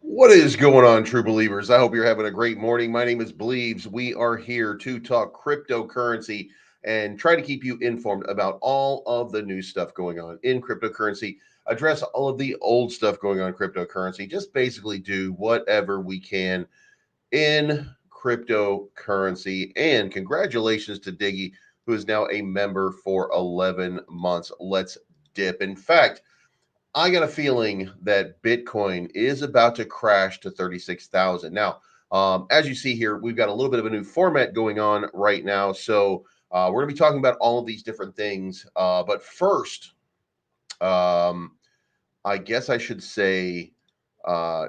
What is going on, true believers? I hope you're having a great morning. My name is Bleeves. We are here to talk cryptocurrency and try to keep you informed about all of the new stuff going on in cryptocurrency, address all of the old stuff going on in cryptocurrency, just basically do whatever we can in cryptocurrency. And congratulations to Diggy, who is now a member for 11 months. Let's dip. In fact, I got a feeling that Bitcoin is about to crash to 36,000. Now, as you see here, we've got a little bit of a new format going on right now. So we're going to be talking about all of these different things. But first, I guess I should say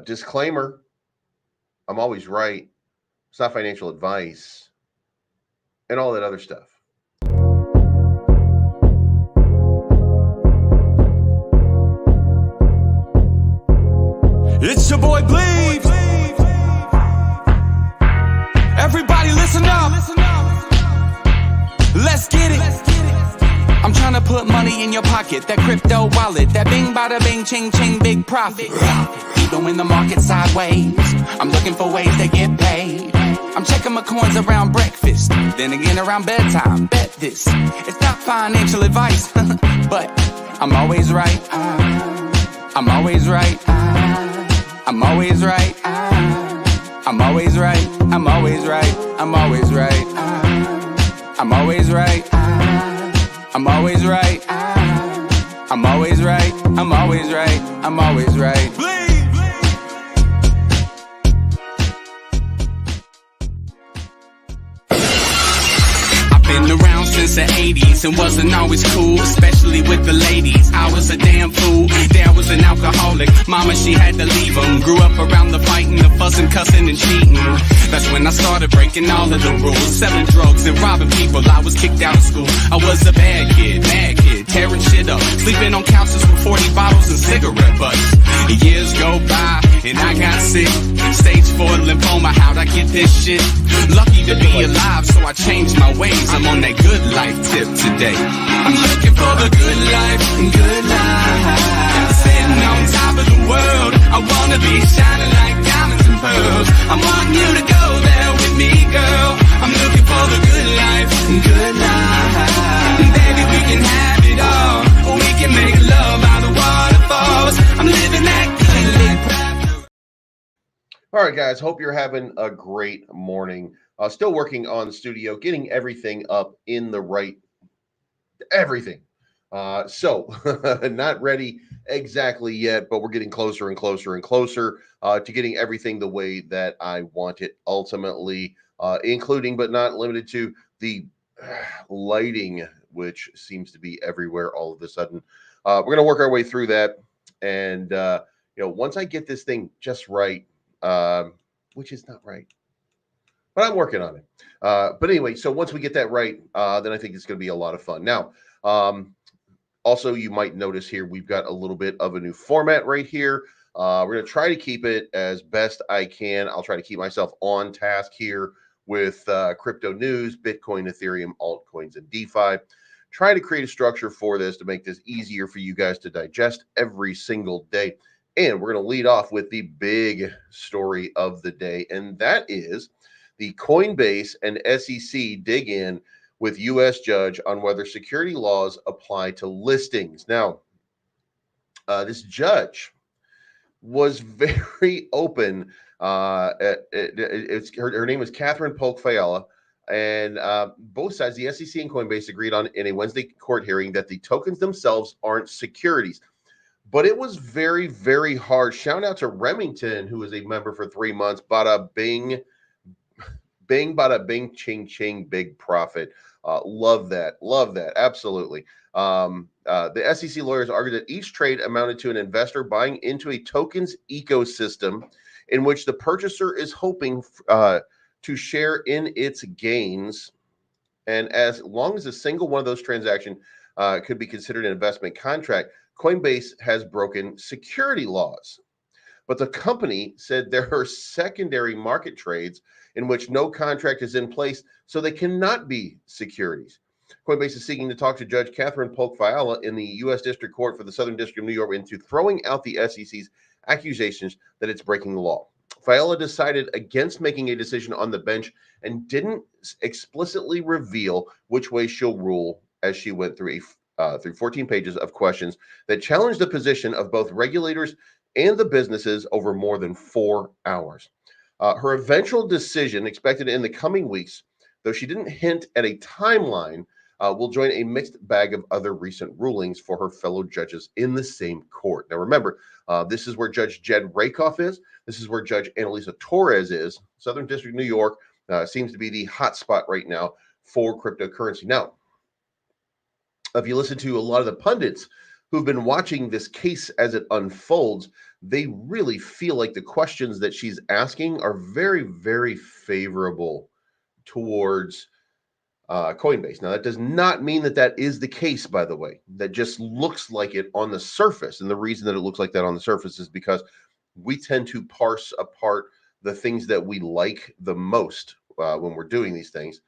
disclaimer, I'm always right. It's not financial advice and all that other stuff. It's your boy Bleeves. Everybody listen up. Let's get it. I'm trying to put money in your pocket. That crypto wallet. That bing bada bing ching ching big profit. Even when the market's sideways, I'm looking for ways to get paid. I'm checking my coins around breakfast, then again around bedtime. Bet this. It's not financial advice, but I'm always right. I'm always right. I'm always right. I'm always right. I'm always right. I'm always right. I'm always right. I'm always right. I'm always right. I'm always right. I'm always right. Been around since the 80s and wasn't always cool, especially with the ladies. I was a damn fool. Dad was an alcoholic. Mama, she had to leave him. Grew up around the fighting, the fussing, cussing, and cheating. That's when I started breaking all of the rules. Selling drugs and robbing people. I was kicked out of school. I was a bad kid, tearing shit up. Sleeping on couches with 40 bottles and cigarette butts. Years go by and I got sick. Stage 4 lymphoma, how'd I get this shit? Lucky to be alive, so I changed my ways. I'm on that good life tip today. I'm looking for the good life, good life. Sitting on top of the world, I wanna be shining like diamonds and pearls. I want you to go there with me, girl. I'm looking for the good life, good life. Baby, we can have it all. We can make love out of waterfalls. I'm living that good life. All right, guys, hope you're having a great morning. Still working on the studio, getting everything up in the right, everything. So not ready exactly yet, but we're getting closer and closer and closer to getting everything the way that I want it ultimately, including but not limited to the lighting, which seems to be everywhere all of a sudden. We're going to work our way through that. And, once I get this thing just right, which is not right, but I'm working on it. But anyway, so once we get that right, then I think it's going to be a lot of fun. Now, also, you might notice here, we've got a little bit of a new format right here. We're going to try to keep it as best I can. I'll try to keep myself on task here with crypto news, Bitcoin, Ethereum, altcoins, and DeFi. Try to create a structure for this to make this easier for you guys to digest every single day. And we're going to lead off with the big story of the day, and that is the Coinbase and SEC dig in with U.S. judge on whether security laws apply to listings. Now, this judge was very open. Her name is Catherine Polk-Fiala, and both sides, the SEC and Coinbase, agreed on in a Wednesday court hearing that the tokens themselves aren't securities. But it was very, very hard. Shout out to Remington, who was a member for 3 months. Bada bing, bing, bada bing, ching, ching, big profit. Love that. Love that. Absolutely. The SEC lawyers argued that each trade amounted to an investor buying into a tokens ecosystem in which the purchaser is hoping to share in its gains. And as long as a single one of those transactions could be considered an investment contract, Coinbase has broken security laws. But the company said there are secondary market trades in which no contract is in place, so they cannot be securities. Coinbase is seeking to talk to Judge Catherine Polk-Fiala in the U.S. District Court for the Southern District of New York into throwing out the SEC's accusations that it's breaking the law. Viola decided against making a decision on the bench and didn't explicitly reveal which way she'll rule as she went through 14 pages of questions that challenged the position of both regulators and the businesses over more than 4 hours. Her eventual decision, expected in the coming weeks, though she didn't hint at a timeline, will join a mixed bag of other recent rulings for her fellow judges in the same court. Now, remember, this is where Judge Jed Rakoff is. This is where Judge Annalisa Torres is. Southern District, New York, seems to be the hot spot right now for cryptocurrency. Now, if you listen to a lot of the pundits who've been watching this case as it unfolds, they really feel like the questions that she's asking are very, very favorable towards Coinbase. Now, that does not mean that that is the case, by the way. That just looks like it on the surface. And the reason that it looks like that on the surface is because we tend to parse apart the things that we like the most when we're doing these things.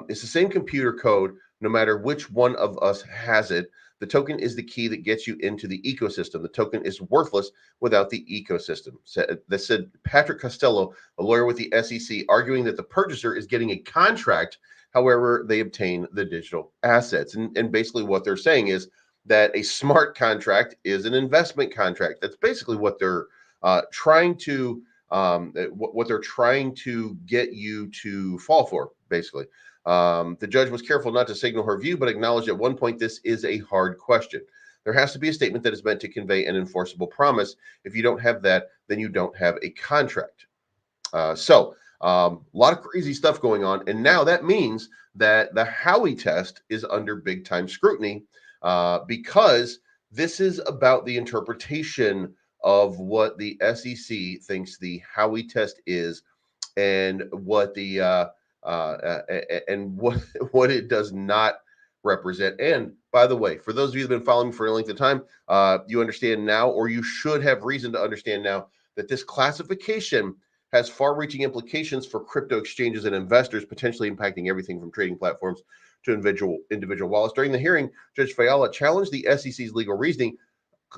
It's the same computer code, no matter which one of us has it. The token is the key that gets you into the ecosystem. The token is worthless without the ecosystem. That said Patrick Costello, a lawyer with the SEC, arguing that the purchaser is getting a contract, however they obtain the digital assets. And basically what they're saying is that a smart contract is an investment contract. That's basically what they're trying to get you to fall for, basically. The judge was careful not to signal her view, but acknowledged at one point this is a hard question. There has to be a statement that is meant to convey an enforceable promise. If you don't have that, then you don't have a contract. So a lot of crazy stuff going on. And now that means that the Howey test is under big time scrutiny because this is about the interpretation of what the SEC thinks the Howey test is and what the what it does not represent. And by the way, for those of you that have been following me for a length of time, you understand now, or you should have reason to understand now, that this classification has far-reaching implications for crypto exchanges and investors, potentially impacting everything from trading platforms to individual wallets. During the hearing, Judge Fiala challenged the SEC's legal reasoning,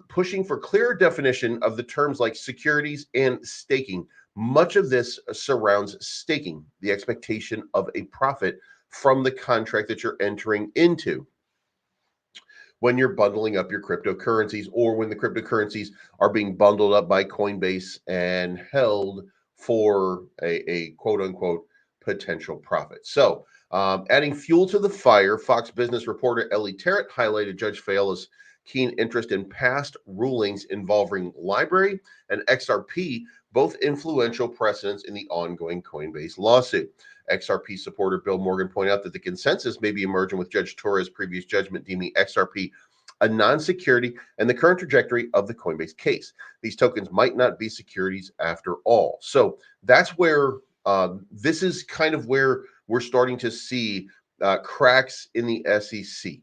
pushing for clearer definition of the terms like securities and staking. Much of this surrounds staking, the expectation of a profit from the contract that you're entering into when you're bundling up your cryptocurrencies, or when the cryptocurrencies are being bundled up by Coinbase and held for a quote-unquote potential profit. So adding fuel to the fire, Fox Business reporter Ellie Terrett highlighted Judge Fiala's keen interest in past rulings involving Library and XRP, both influential precedents in the ongoing Coinbase lawsuit. XRP supporter Bill Morgan pointed out that the consensus may be emerging with Judge Torres' previous judgment deeming XRP a non-security and the current trajectory of the Coinbase case. These tokens might not be securities after all. So that's where this is kind of where we're starting to see cracks in the SEC.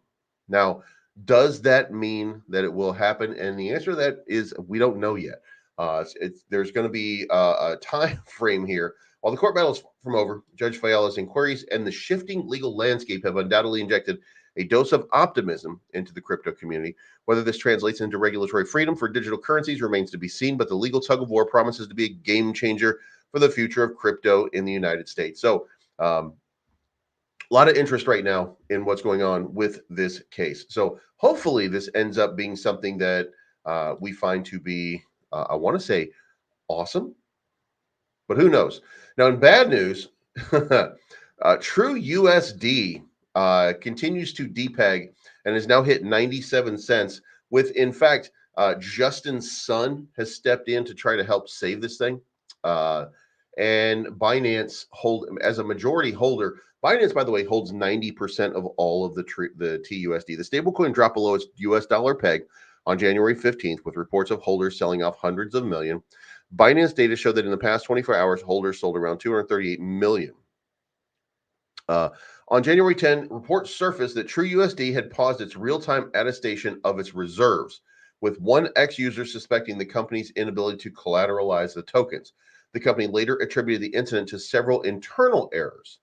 Now, does that mean that it will happen? And the answer to that is we don't know yet. There's going to be a time frame here. While the court battle is from over, Judge Fiala's inquiries and the shifting legal landscape have undoubtedly injected a dose of optimism into the crypto community. Whether this translates into regulatory freedom for digital currencies remains to be seen, but the legal tug of war promises to be a game changer for the future of crypto in the United States. So a lot of interest right now in what's going on with this case. So hopefully this ends up being something that we find to be, I want to say, awesome, but who knows? Now, in bad news, TrueUSD continues to depeg and has now hit 97 cents. With, in fact, Justin's son has stepped in to try to help save this thing. And Binance as a majority holder. Binance, by the way, holds 90% of all of the TUSD. The stablecoin dropped below its US dollar peg on January 15th, with reports of holders selling off hundreds of million. Binance data showed that in the past 24 hours, holders sold around 238 million. On January 10, reports surfaced that TrueUSD had paused its real-time attestation of its reserves, with one ex-user suspecting the company's inability to collateralize the tokens. The company later attributed the incident to several internal errors.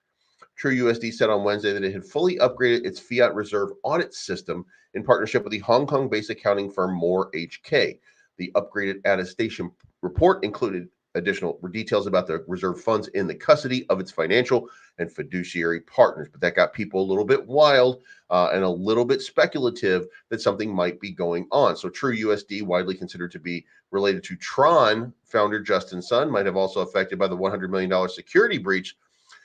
TrueUSD said on Wednesday that it had fully upgraded its fiat reserve audit system in partnership with the Hong Kong-based accounting firm Moore HK. The upgraded attestation report included additional details about the reserve funds in the custody of its financial and fiduciary partners. But that got people a little bit wild and a little bit speculative that something might be going on. So TrueUSD, widely considered to be related to Tron founder Justin Sun, might have also affected by the $100 million security breach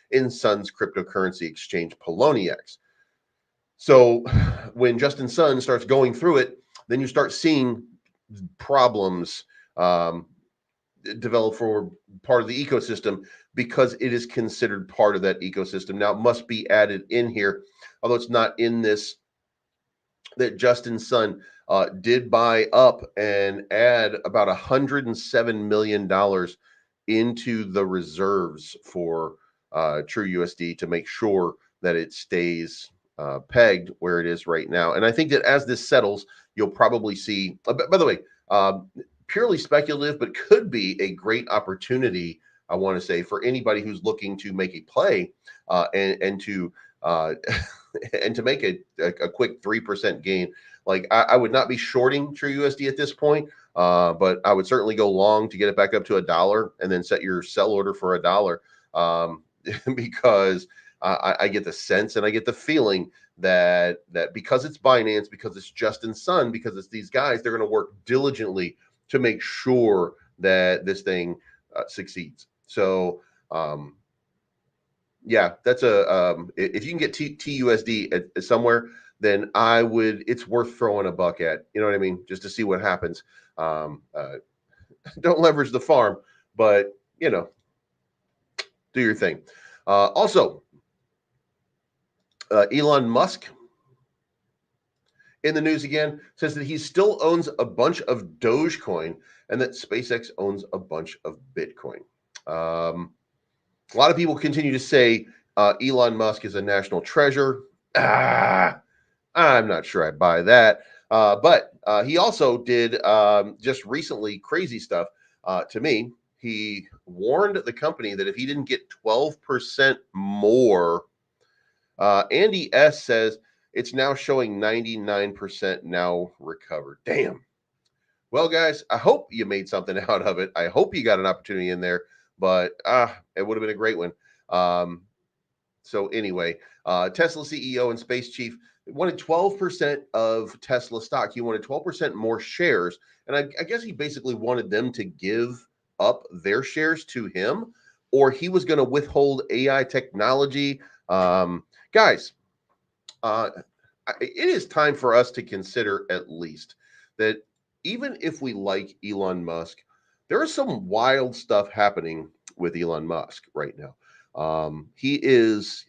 in Sun's cryptocurrency exchange Poloniex. So when Justin Sun starts going through it, then you start seeing problems develop for part of the ecosystem because it is considered part of that ecosystem. Now, it must be added in here, although it's not in this, that Justin Sun did buy up and add about $107 million into the reserves for TrueUSD to make sure that it stays pegged where it is right now. And I think that as this settles, you'll probably see, by the way, purely speculative, but could be a great opportunity, I want to say, for anybody who's looking to make a play and to and to make a quick 3% gain. Like I would not be shorting TrueUSD at this point, but I would certainly go long to get it back up to $1 and then set your sell order for $1 because I get the sense and I get the feeling that because it's Binance, because it's Justin Sun, because it's these guys, they're going to work diligently to make sure that this thing succeeds. So, yeah, that's if you can get TUSD at somewhere, then it's worth throwing a buck at, you know what I mean? Just to see what happens. Don't leverage the farm, but do your thing. Also, Elon Musk in the news again, says that he still owns a bunch of Dogecoin and that SpaceX owns a bunch of Bitcoin. A lot of people continue to say Elon Musk is a national treasure. I'm not sure I buy that. But he also did just recently crazy stuff to me. He warned the company that if he didn't get 12% more, Andy S. says, it's now showing 99% now recovered. Damn. Well, guys, I hope you made something out of it. I hope you got an opportunity in there, but it would have been a great one. So anyway, Tesla CEO and space chief wanted 12% of Tesla stock. He wanted 12% more shares. And I guess he basically wanted them to give up their shares to him, or he was going to withhold AI technology. Guys, it is time for us to consider at least that even if we like Elon Musk, there is some wild stuff happening with Elon Musk right now. He's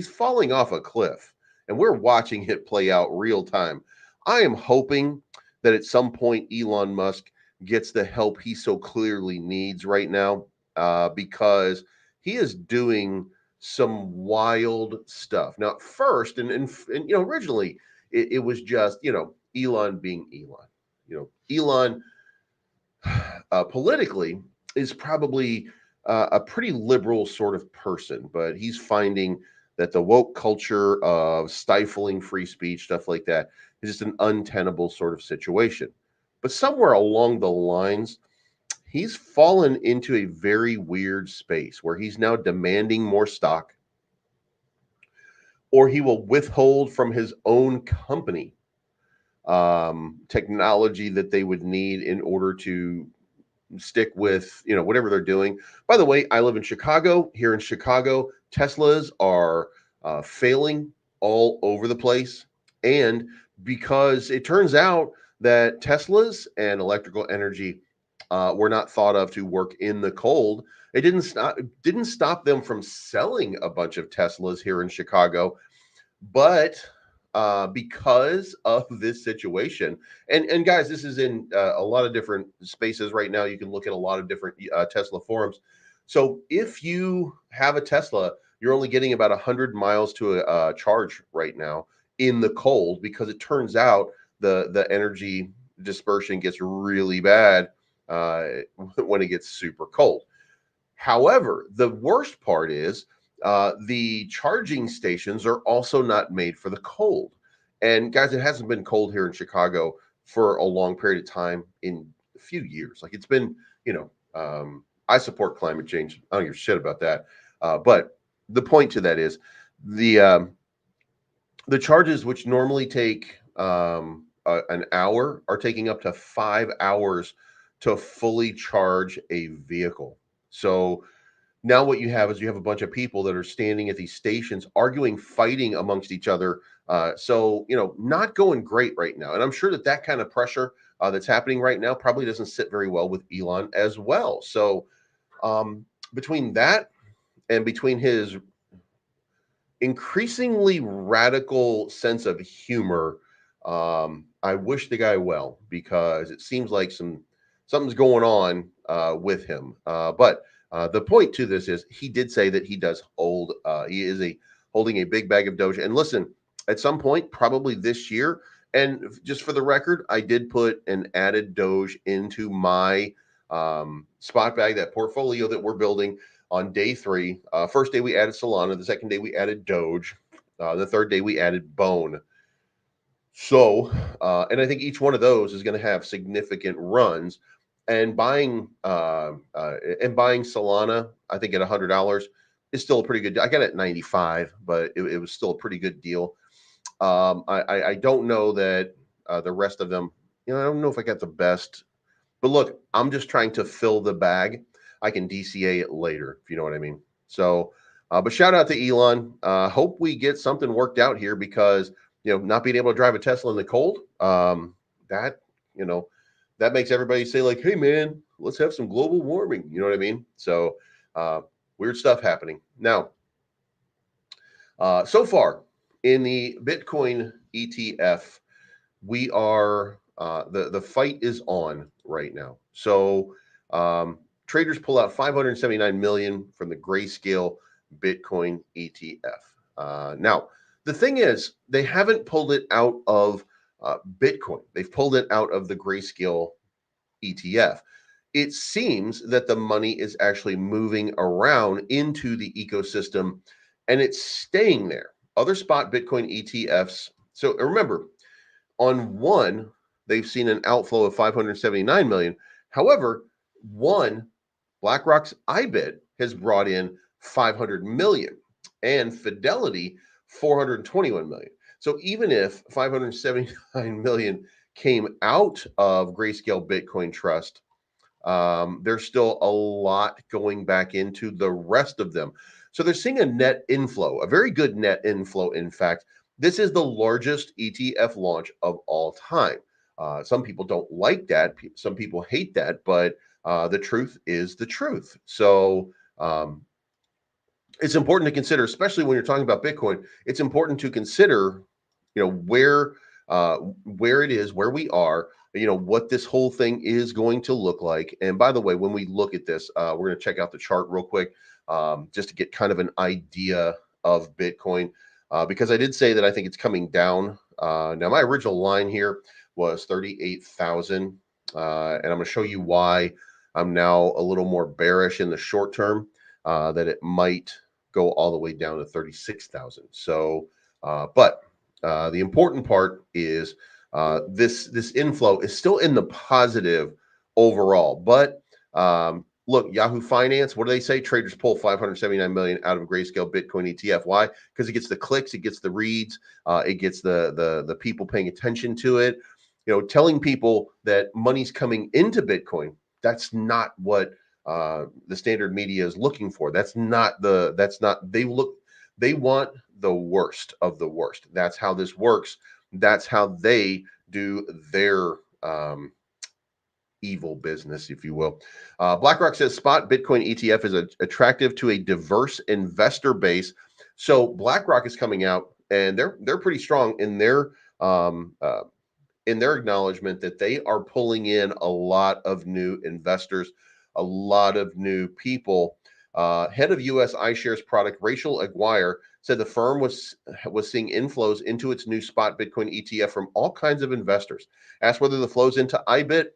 falling off a cliff and we're watching it play out real time. I am hoping that at some point Elon Musk gets the help he so clearly needs right now because he is doing some wild stuff. Now, first, and originally it was just, Elon being Elon. Elon politically is probably a pretty liberal sort of person, but he's finding that the woke culture of stifling free speech, stuff like that, is just an untenable sort of situation. But somewhere along the lines, he's fallen into a very weird space where he's now demanding more stock, or he will withhold from his own company technology that they would need in order to stick with, whatever they're doing. By the way, I live in Chicago. Here in Chicago, Teslas are failing all over the place. And because it turns out that Teslas and electrical energy were not thought of to work in the cold, it didn't stop them from selling a bunch of Teslas here in Chicago. But because of this situation, and guys, this is in a lot of different spaces right now. You can look at a lot of different Tesla forums. So if you have a Tesla, you're only getting about 100 miles to a charge right now in the cold, because it turns out the energy dispersion gets really bad when it gets super cold. However, the worst part is the charging stations are also not made for the cold. And guys, it hasn't been cold here in Chicago for a long period of time in a few years. Like it's been, I support climate change. I don't give a shit about that. But the point to that is the charges, which normally take an hour, are taking up to 5 hours to fully charge a vehicle. So now what you have is you have a bunch of people that are standing at these stations arguing, fighting amongst each other. So, not going great right now. And I'm sure that kind of pressure that's happening right now probably doesn't sit very well with Elon as well. So between that and between his increasingly radical sense of humor, I wish the guy well, because it seems like something's going on with him. But the point to this is he did say that he does hold, he is holding a big bag of Doge. And listen, at some point, probably this year, and just for the record, I did put an added Doge into my spot bag, that portfolio that we're building on day 3. First day we added Solana. The second day we added Doge. The third day we added Bone. So, and I think each one of those is going to have significant runs. And buying Solana, I think at $100 is still a pretty good deal. I got it at 95, but it was still a pretty good deal. I don't know that the rest of them, I don't know if I got the best. But look, I'm just trying to fill the bag. I can DCA it later, if you know what I mean. So, but shout out to Elon. Hope we get something worked out here, because not being able to drive a Tesla in the cold, that makes everybody say like, hey man, let's have some global warming. You know what I mean? So weird stuff happening. Now, so far in the Bitcoin ETF, we are, the fight is on right now. So traders pull out 579 million from the Grayscale Bitcoin ETF. Now, the thing is, they haven't pulled it out of Bitcoin. They've pulled it out of the Grayscale ETF. It seems that the money is actually moving around into the ecosystem, and it's staying there. Other spot Bitcoin ETFs. So remember, on one, they've seen an outflow of 579 million. However, BlackRock's IBIT has brought in 500 million, and Fidelity 421 million. So even if 579 million came out of Grayscale Bitcoin Trust, there's still a lot going back into the rest of them. So they're seeing a net inflow, a very good net inflow. In fact, this is the largest ETF launch of all time. Some people don't like that. Some people hate that, but the truth is the truth. So it's important to consider, especially when you're talking about Bitcoin. It's important to consider, where it is, where we are, what this whole thing is going to look like. And by the way, when we look at this, we're going to check out the chart real quick, just to get kind of an idea of Bitcoin, because I did say that I think it's coming down. Now, my original line here was 38,000, and I'm going to show you why I'm now a little more bearish in the short term, that it might go all the way down to 36,000. So, but the important part is this inflow is still in the positive overall. But look, Yahoo Finance, what do they say? Traders pull 579 million out of Grayscale Bitcoin ETF. Why? Because it gets the clicks, it gets the reads, it gets the people paying attention to it. Telling people that money's coming into Bitcoin. That's not what the standard media is looking for. They want the worst of the worst. That's how this works. That's how they do their evil business, if you will. BlackRock says spot Bitcoin ETF is attractive to a diverse investor base. So BlackRock is coming out, and they're pretty strong in their acknowledgement that they are pulling in a lot of new investors, a lot of new people. Head of U.S. iShares product, Rachel Aguirre, said the firm was seeing inflows into its new spot Bitcoin ETF from all kinds of investors. Asked whether the flows into IBIT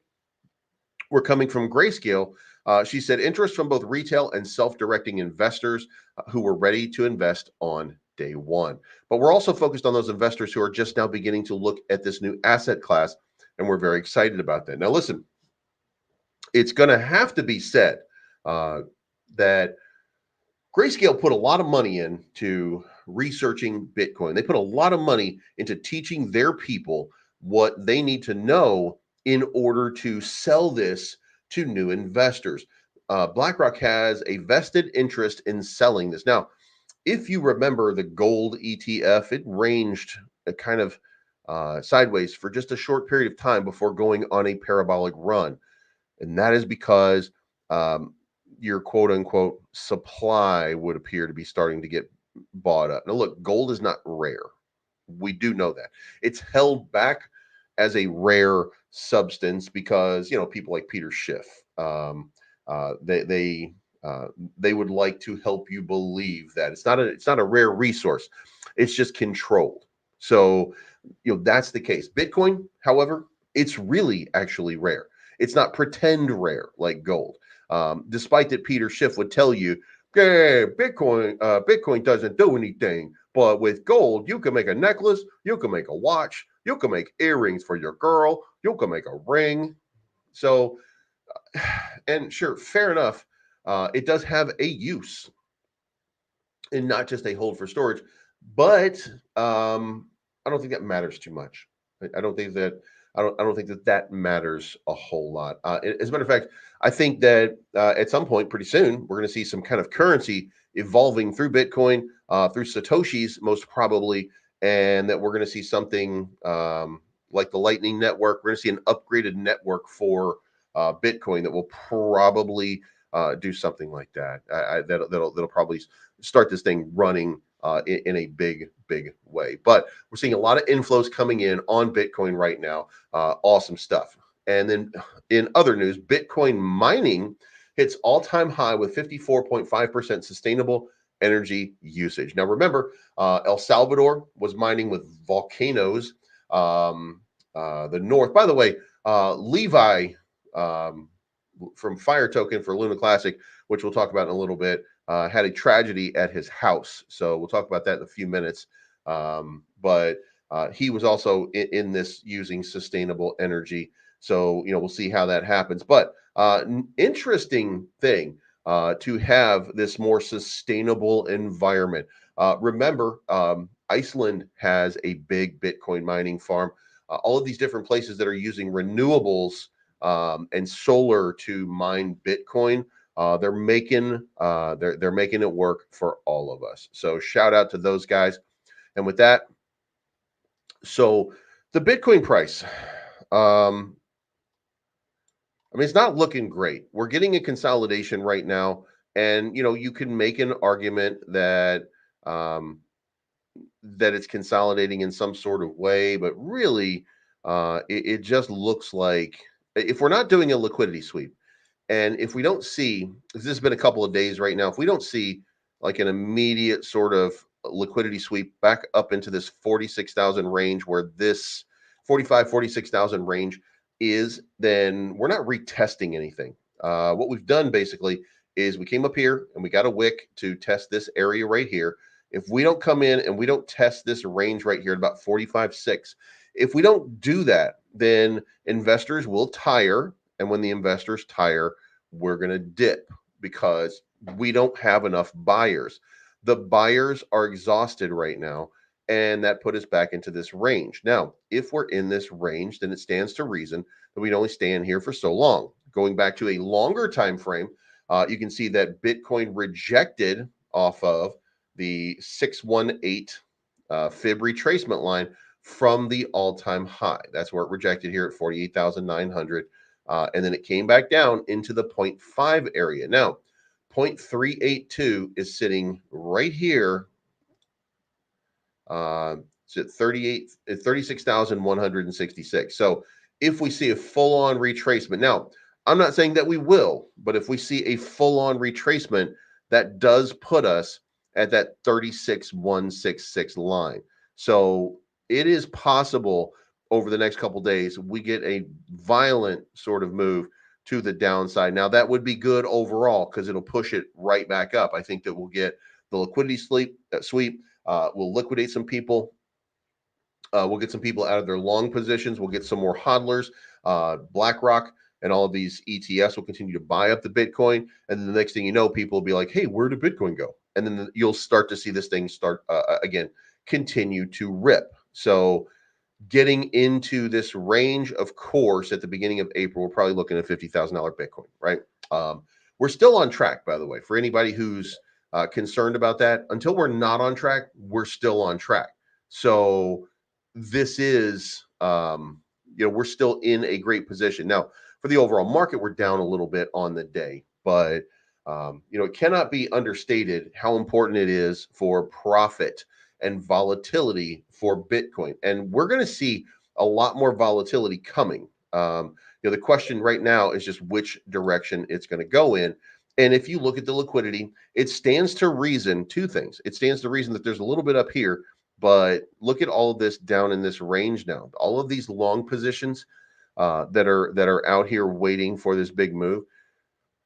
were coming from Grayscale, she said interest from both retail and self-directing investors who were ready to invest on day one. But we're also focused on those investors who are just now beginning to look at this new asset class and we're very excited about that. Now, listen, it's going to have to be said that Grayscale put a lot of money into researching Bitcoin. They put a lot of money into teaching their people what they need to know in order to sell this to new investors. BlackRock has a vested interest in selling this. Now, if you remember the gold ETF, it ranged kind of sideways for just a short period of time before going on a parabolic run. And that is because your quote unquote supply would appear to be starting to get bought up. Now, look, gold is not rare. We do know that. It's held back as a rare substance because, people like Peter Schiff, they would like to help you believe that it's not a rare resource. It's just controlled. So, that's the case. Bitcoin, however, it's really actually rare. It's not pretend rare like gold. Despite that Peter Schiff would tell you, yeah, Bitcoin doesn't do anything. But with gold, you can make a necklace, you can make a watch, you can make earrings for your girl, you can make a ring. So, and sure, fair enough. It does have a use and not just a hold for storage, but I don't think that matters too much. I don't think that matters a whole lot. As a matter of fact, I think that at some point, pretty soon, we're going to see some kind of currency evolving through Bitcoin, through Satoshis, most probably, and that we're going to see something like the Lightning Network. We're going to see an upgraded network for Bitcoin that will probably do something like that. That'll probably start this thing running in a big way. But we're seeing a lot of inflows coming in on Bitcoin right now. Awesome stuff. And then in other news, Bitcoin mining hits all-time high with 54.5% sustainable energy usage. Now, remember, El Salvador was mining with volcanoes. The north, by the way, Levi from Fire Token for Luna Classic, which we'll talk about in a little bit, had a tragedy at his house. So we'll talk about that in a few minutes. But he was also in this using sustainable energy. So, we'll see how that happens. But interesting thing to have this more sustainable environment. Remember, Iceland has a big Bitcoin mining farm. All of these different places that are using renewables and solar to mine Bitcoin. They're making it work for all of us. So shout out to those guys. And with that, so the Bitcoin price, it's not looking great. We're getting a consolidation right now, and you can make an argument that that it's consolidating in some sort of way, but really, it just looks like if we're not doing a liquidity sweep. And if we don't see, this has been a couple of days right now, if we don't see like an immediate sort of liquidity sweep back up into this 46,000 range where this 46,000 range is, then we're not retesting anything. What we've done basically is we came up here and we got a wick to test this area right here. If we don't come in and we don't test this range right here at about 45.6, if we don't do that, then investors will tire. And when the investors tire, we're going to dip because we don't have enough buyers. The buyers are exhausted right now, and that put us back into this range. Now, if we're in this range, then it stands to reason that we'd only stay in here for so long. Going back to a longer time frame, you can see that Bitcoin rejected off of the 618 fib retracement line from the all-time high. That's where it rejected here at 48,900. And then it came back down into the 0.5 area. Now, 0.382 is sitting right here. It's at 36,166. So if we see a full-on retracement, now, I'm not saying that we will, but if we see a full-on retracement, that does put us at that 36,166 line. So it is possible over the next couple days, we get a violent sort of move to the downside. Now, that would be good overall because it'll push it right back up. I think that we'll get the liquidity sweep. We'll liquidate some people. We'll get some people out of their long positions. We'll get some more hodlers. BlackRock and all of these ETFs will continue to buy up the Bitcoin. And then the next thing you know, people will be like, hey, where did Bitcoin go? And then you'll start to see this thing start, again, continue to rip. So getting into this range, of course, at the beginning of April, we're probably looking at $50,000 Bitcoin, right? We're still on track, by the way, for anybody who's concerned about that. Until we're not on track, we're still on track. So this is, we're still in a great position. Now, for the overall market, we're down a little bit on the day, but, it cannot be understated how important it is for profit and volatility for Bitcoin. And we're going to see a lot more volatility coming. The question right now is just which direction it's going to go in. And if you look at the liquidity, it stands to reason two things. It stands to reason that there's a little bit up here, but look at all of this down in this range now. All of these long positions that are out here waiting for this big move,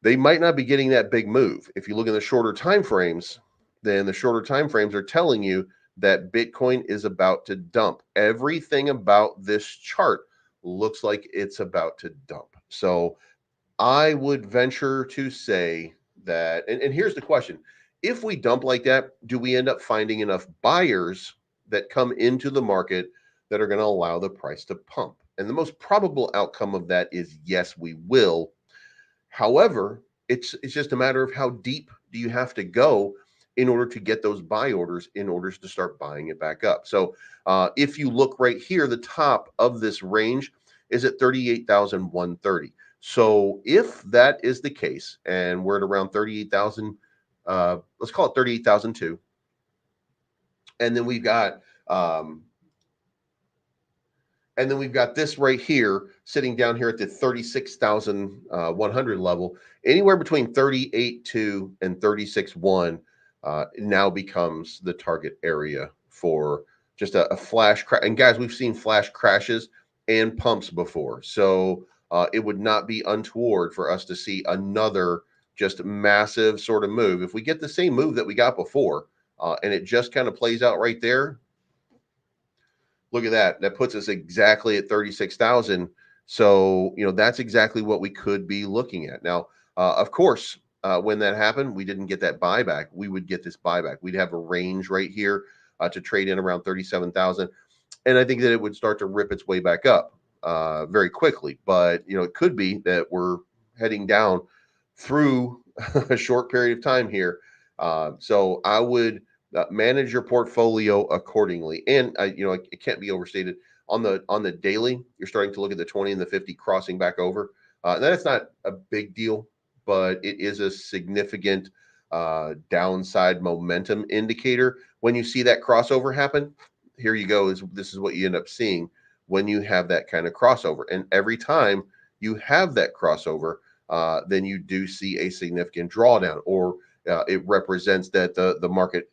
they might not be getting that big move. If you look at the shorter time frames, then the shorter time frames are telling you that Bitcoin is about to dump. Everything about this chart looks like it's about to dump. So I would venture to say that, and here's the question. If we dump like that, do we end up finding enough buyers that come into the market that are going to allow the price to pump? And the most probable outcome of that is yes, we will. However, it's just a matter of how deep do you have to go in order to get those buy orders in order to start buying it back up. So if you look right here, the top of this range is at 38,130. So if that is the case, and we're at around 38,000, let's call it 38,002, and then we've got this right here sitting down here at the 36,100 level. Anywhere between 38.2 and 36.1 now becomes the target area for just a flash crash. And guys, we've seen flash crashes and pumps before. So it would not be untoward for us to see another just massive sort of move. If we get the same move that we got before and it just kind of plays out right there, look at that. That puts us exactly at 36,000. So, that's exactly what we could be looking at. Now, of course, when that happened, we didn't get that buyback. We would get this buyback. We'd have a range right here to trade in around 37,000. And I think that it would start to rip its way back up very quickly. But, it could be that we're heading down through a short period of time here. So I would manage your portfolio accordingly. And it can't be overstated. On the daily, you're starting to look at the 20 and the 50 crossing back over. That's not a big deal, but it is a significant downside momentum indicator. When you see that crossover happen, here you go. This is what you end up seeing when you have that kind of crossover. And every time you have that crossover, then you do see a significant drawdown, or it represents that the market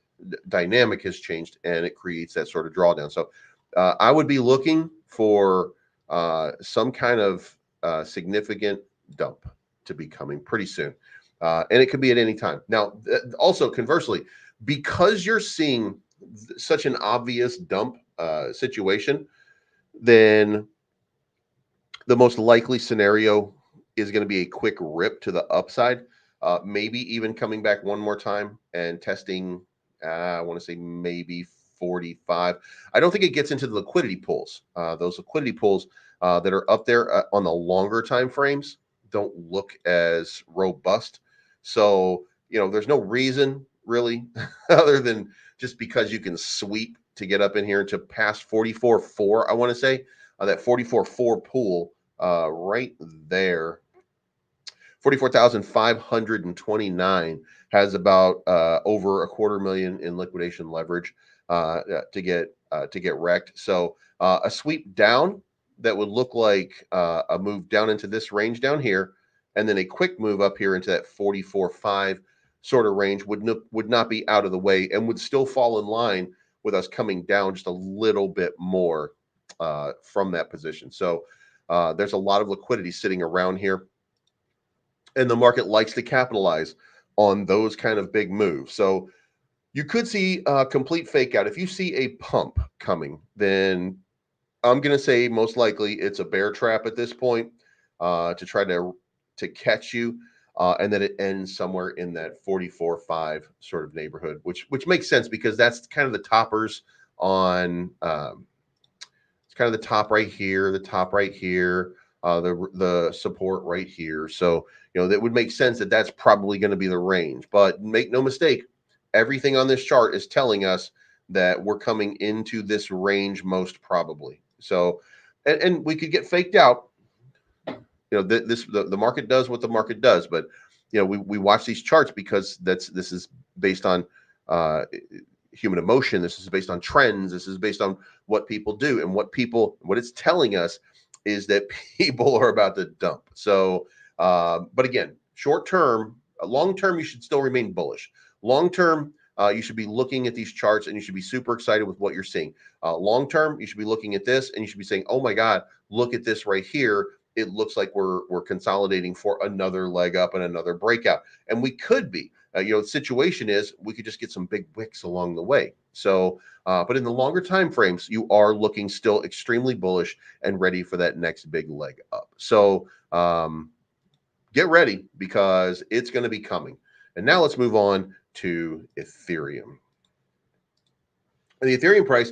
dynamic has changed and it creates that sort of drawdown. So I would be looking for some kind of significant dump to be coming pretty soon. And it could be at any time. Now, also conversely, because you're seeing such an obvious dump situation, then the most likely scenario is going to be a quick rip to the upside, maybe even coming back one more time and testing, I want to say maybe 45. I don't think it gets into the liquidity pools. Those liquidity pools that are up there on the longer time frames don't look as robust. So, there's no reason really other than just because you can sweep to get up in here to pass 44.4. I want to say that 44.4 pool right there, 44,529 has about over $250,000 in liquidation leverage to get wrecked. So a sweep down that would look like a move down into this range down here, and then a quick move up here into that 44.5 sort of range would not be out of the way and would still fall in line with us coming down just a little bit more from that position. So there's a lot of liquidity sitting around here, and the market likes to capitalize on those kind of big moves. So You could see a complete fake out. If you see a pump coming, then I'm going to say most likely it's a bear trap at this point to try to catch you. And then it ends somewhere in that 44.5 sort of neighborhood, which makes sense because that's kind of the toppers on it's kind of the top right here, the top right here, the support right here. So, that would make sense that that's probably going to be the range. But make no mistake, everything on this chart is telling us that we're coming into this range most probably. So, and we could get faked out. The market does what the market does, but we watch these charts because this is based on human emotion. This is based on trends. This is based on what people do, and what it's telling us is that people are about to dump. So, but again, short term, long term, you should still remain bullish. Long term, you should be looking at these charts and you should be super excited with what you're seeing. Long term, you should be looking at this and you should be saying, "Oh my God, look at this right here. It looks like we're consolidating for another leg up and another breakout." And we could be. The situation is we could just get some big wicks along the way. So, but in the longer time frames, you are looking still extremely bullish and ready for that next big leg up. So, get ready because it's going to be coming. And now let's move on to Ethereum. The Ethereum price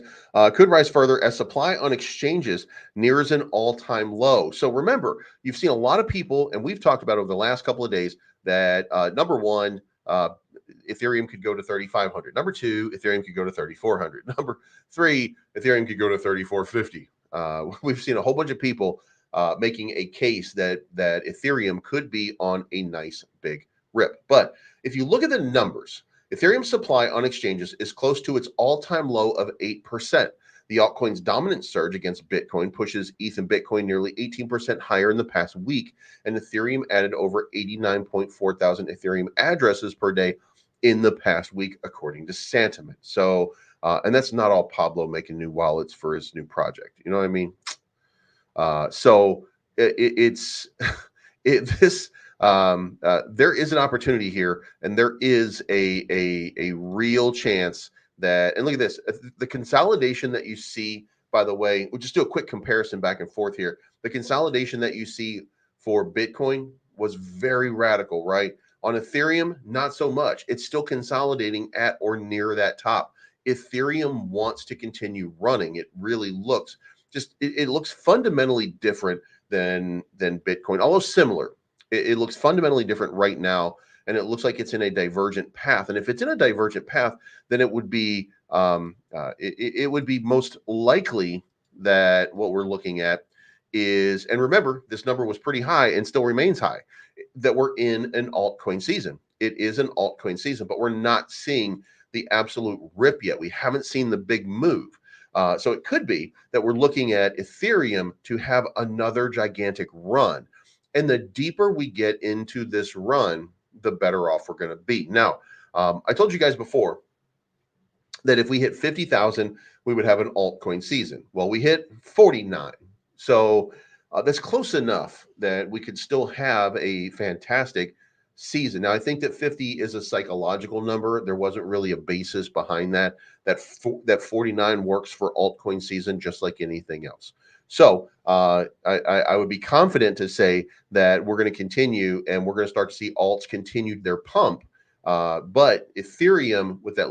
could rise further as supply on exchanges nears an all-time low. So remember, you've seen a lot of people, and we've talked about over the last couple of days, that number one, Ethereum could go to 3,500. Number two, Ethereum could go to 3,400. Number three, Ethereum could go to 3,450. We've seen a whole bunch of people making a case that Ethereum could be on a nice big rip. But if you look at the numbers, Ethereum supply on exchanges is close to its all-time low of 8%. The altcoin's dominant surge against Bitcoin pushes ETH and Bitcoin nearly 18% higher in the past week, and Ethereum added over 89.4 thousand Ethereum addresses per day in the past week, according to Santiment. So, and that's not all Pablo making new wallets for his new project. You know what I mean? There is an opportunity here, and there is a real chance that, and look at this, the consolidation that you see, by the way, we'll just do a quick comparison back and forth here. The consolidation that you see for Bitcoin was very radical, right? On Ethereum, not so much. It's still consolidating at or near that top. Ethereum wants to continue running. It really looks it looks fundamentally different than Bitcoin, although similar. It looks fundamentally different right now, and it looks like it's in a divergent path. And if it's in a divergent path, then it would be it would be most likely that what we're looking at is, and remember, this number was pretty high and still remains high, that we're in an altcoin season. It is an altcoin season, but we're not seeing the absolute rip yet. We haven't seen the big move. So it could be that we're looking at Ethereum to have another gigantic run. And the deeper we get into this run, the better off we're going to be. Now, I told you guys before that if we hit 50,000, we would have an altcoin season. Well, we hit 49. So that's close enough that we could still have a fantastic season. Now, I think that 50 is a psychological number. There wasn't really a basis behind that. That 49 works for altcoin season just like anything else. So I would be confident to say that we're going to continue and we're going to start to see alts continue their pump. But Ethereum with the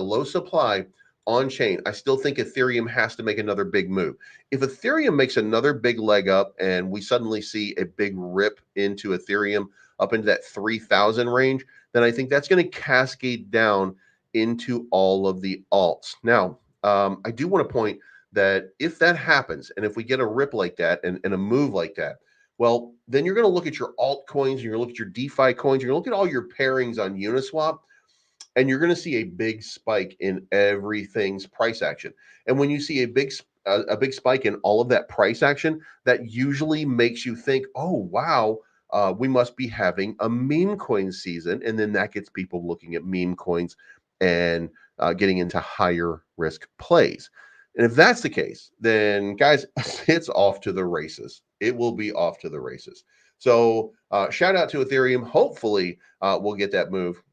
low supply on chain, I still think Ethereum has to make another big move. If Ethereum makes another big leg up and we suddenly see a big rip into Ethereum up into that 3,000 range, then I think that's going to cascade down into all of the alts. Now, I do want to point that if that happens, and if we get a rip like that and a move like that, well, then you're going to look at your altcoins, and you're going to look at your DeFi coins, you're going to look at all your pairings on Uniswap, and you're going to see a big spike in everything's price action. And when you see a big spike in all of that price action, that usually makes you think, oh, wow, we must be having a meme coin season. And then that gets people looking at meme coins and getting into higher risk plays. And if that's the case, then guys, it's off to the races. It will be off to the races. So shout out to Ethereum. Hopefully we'll get that move.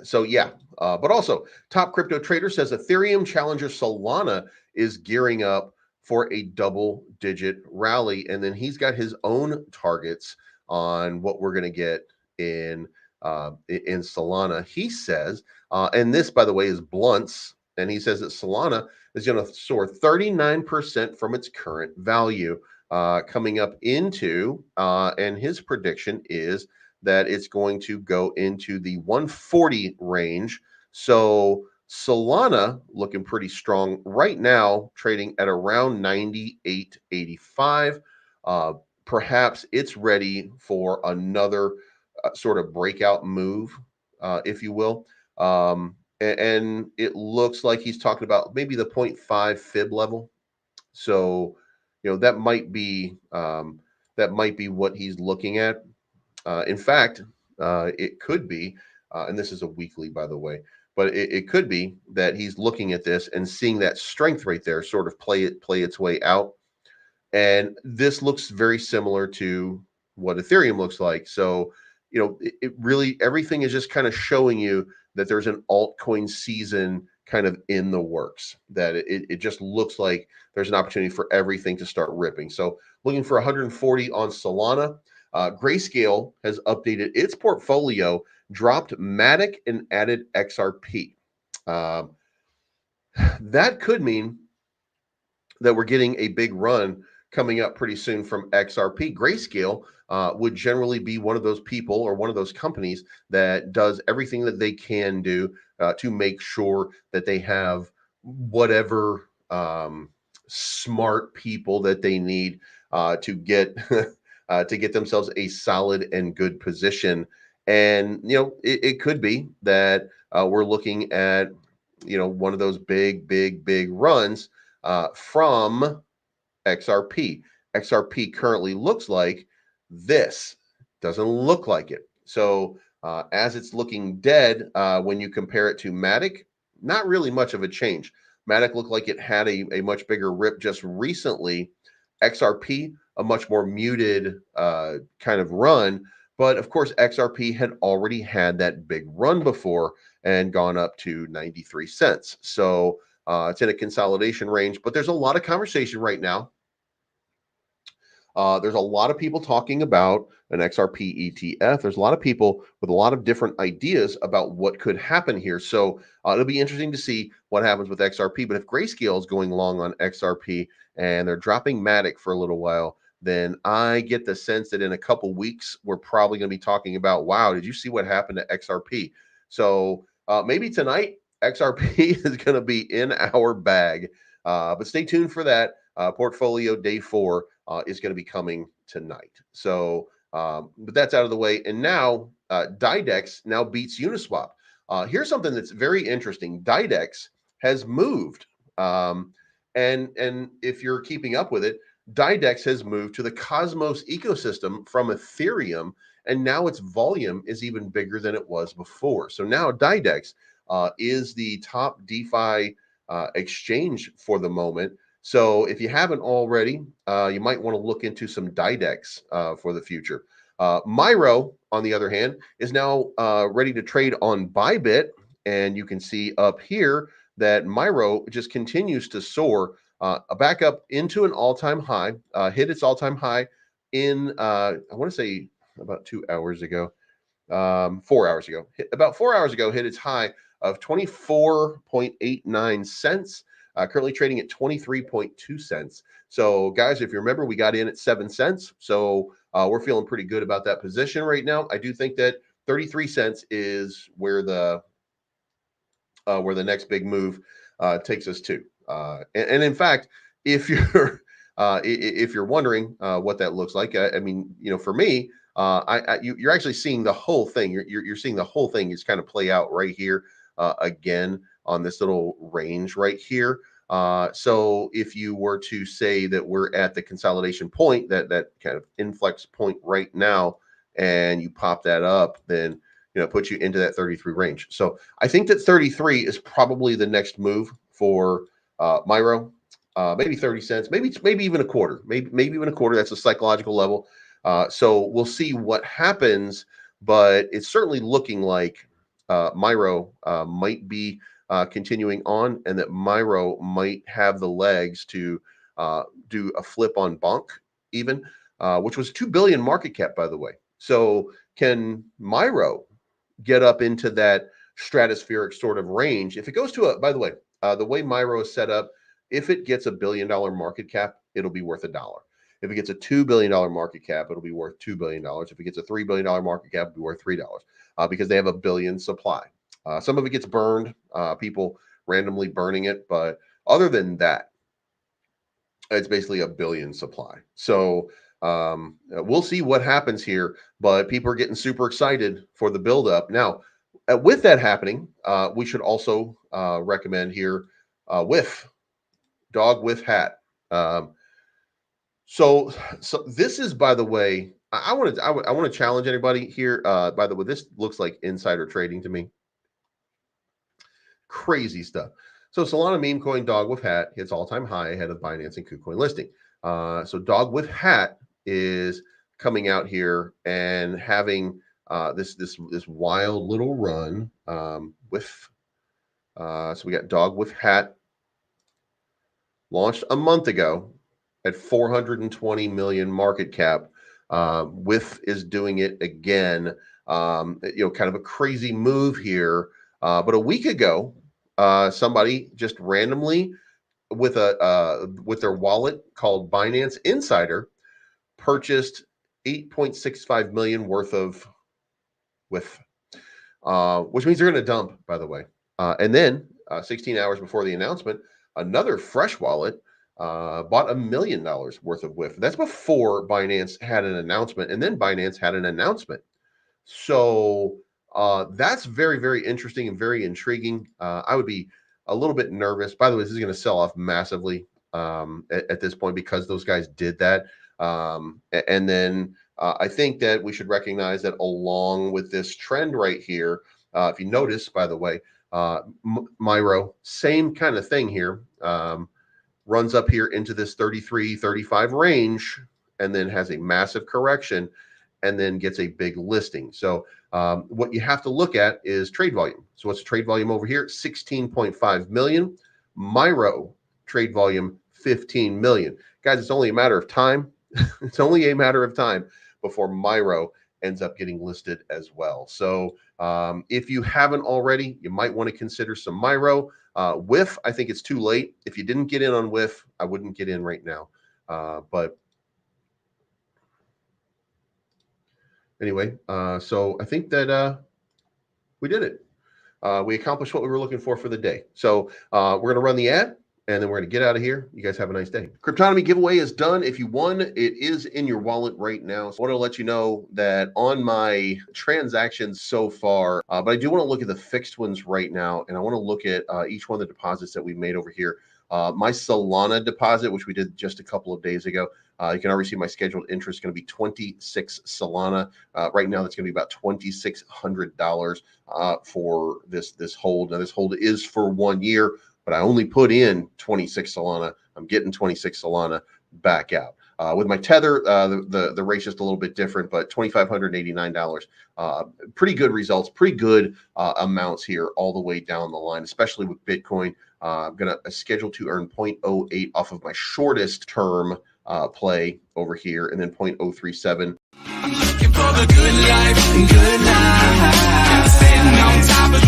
So yeah, but also top crypto trader says Ethereum challenger Solana is gearing up for a double-digit rally, and then he's got his own targets on what we're going to get in Solana. He says, and this, by the way, is Blunt's, and he says that Solana is going to soar 39% from its current value, coming up into, and his prediction is that it's going to go into the 140 range. So Solana looking pretty strong right now, trading at around 98.85. Perhaps it's ready for another sort of breakout move, if you will. And it looks like he's talking about maybe the 0.5 fib level. So, that might be what he's looking at. In fact, it could be, and this is a weekly, by the way, but it could be that he's looking at this and seeing that strength right there sort of play its way out. And this looks very similar to what Ethereum looks like. So, it really, everything is just kind of showing you that there's an altcoin season kind of in the works, that it just looks like there's an opportunity for everything to start ripping. So looking for 140 on Solana. Grayscale has updated its portfolio, dropped MATIC, and added XRP. That could mean that we're getting a big run coming up pretty soon from XRP. Grayscale would generally be one of those people or one of those companies that does everything that they can do to make sure that they have whatever smart people that they need to get to get themselves a solid and good position. And it could be that we're looking at one of those big runs from XRP. XRP currently looks like this. Doesn't look like it. So as it's looking dead, when you compare it to MATIC, not really much of a change. MATIC looked like it had a much bigger rip just recently. XRP, a much more muted kind of run. But of course, XRP had already had that big run before and gone up to 93 cents. So it's in a consolidation range, but there's a lot of conversation right now. There's a lot of people talking about an XRP ETF. There's a lot of people with a lot of different ideas about what could happen here. So it'll be interesting to see what happens with XRP. But if Grayscale is going long on XRP and they're dropping MATIC for a little while, then I get the sense that in a couple weeks, we're probably going to be talking about, wow, did you see what happened to XRP? So maybe tonight, XRP is going to be in our bag. But stay tuned for that. Portfolio day 4 is going to be coming tonight. So, but that's out of the way. And now dYdX now beats Uniswap. Here's something that's very interesting. dYdX has moved. And if you're keeping up with it, dYdX has moved to the Cosmos ecosystem from Ethereum, and now its volume is even bigger than it was before. So now dYdX is the top DeFi exchange for the moment. So if you haven't already, you might want to look into some dYdX for the future. MYRO, on the other hand, is now ready to trade on Bybit, and you can see up here that MYRO just continues to soar back up into an all-time high, hit its all-time high in, I want to say about 2 hours ago, 4 hours ago, about 4 hours ago, hit its high of 24.89 cents. Currently trading at 23.2 cents. So guys, if you remember, we got in at 7 cents. So we're feeling pretty good about that position right now. I do think that 33 cents is where the next big move takes us to. And in fact, if you're wondering what that looks like, I mean, for me, you're actually seeing the whole thing. You're seeing the whole thing is kind of play out right here again on this little range right here. So if you were to say that we're at the consolidation point, that kind of inflex point right now, and you pop that up, then put you into that 33 range. So I think that 33 is probably the next move for MYRO. Maybe 30 cents, maybe even a quarter, maybe even a quarter. That's a psychological level. So we'll see what happens, but it's certainly looking like MYRO might be continuing on, and that MYRO might have the legs to do a flip on Bonk even, which was 2 billion market cap, by the way. So can MYRO get up into that stratospheric sort of range? If it goes to a, by the way, the way MYRO is set up, if it gets $1 billion market cap, it'll be worth $1. If it gets a $2 billion market cap, it'll be worth $2 billion. If it gets a $3 billion market cap, it'll be worth $3 because they have 1 billion supply. Some of it gets burned, people randomly burning it. But other than that, it's basically 1 billion supply. So we'll see what happens here. But people are getting super excited for the buildup. Now, with that happening, we should also recommend here WIF, dog with hat. So this is, by the way, I want to challenge anybody here. By the way, this looks like insider trading to me. Crazy stuff. So Solana meme coin dog with hat hits all-time high ahead of Binance and KuCoin listing. So dog with hat is coming out here and having this wild little run with. So we got dog with hat launched a month ago at 420 million market cap. WIF is doing it again. Kind of a crazy move here. But a week ago, somebody just randomly with their wallet called Binance Insider purchased 8.65 million worth of WIF, which means they're going to dump, by the way. And then 16 hours before the announcement, another fresh wallet bought $1 million worth of WIF. That's before Binance had an announcement, and then Binance had an announcement. So that's very, very interesting and very intriguing. I would be a little bit nervous. By the way, this is going to sell off massively at this point because those guys did that. And then I think that we should recognize that along with this trend right here, if you notice, by the way, MYRO, same kind of thing here. Runs up here into this 33, 35 range, and then has a massive correction, and then gets a big listing. So what you have to look at is trade volume. So what's the trade volume over here? 16.5 million. MYRO trade volume, 15 million. Guys, it's only a matter of time. It's only a matter of time before MYRO ends up getting listed as well. So if you haven't already, you might want to consider some MYRO. WIF, I think it's too late. If you didn't get in on WIF, I wouldn't get in right now. But anyway, so I think that we did it. We accomplished what we were looking for the day. So we're going to run the ad, and then we're going to get out of here. You guys have a nice day. Cryptonomy giveaway is done. If you won, it is in your wallet right now. So I want to let you know that on my transactions so far, but I do want to look at the fixed ones right now, and I want to look at each one of the deposits that we've made over here. My Solana deposit, which we did just a couple of days ago, you can already see my scheduled interest is going to be 26 Solana. Right now, that's going to be about $2,600 for this hold. Now, this hold is for 1 year, but I only put in 26 Solana. I'm getting 26 Solana back out. With my Tether, the rate's just a little bit different, but $2,589. Pretty good results, pretty good amounts here all the way down the line, especially with Bitcoin. I'm going to schedule to earn 0.08 off of my shortest term play over here, and then 0.037. I'm looking for the good life, good life.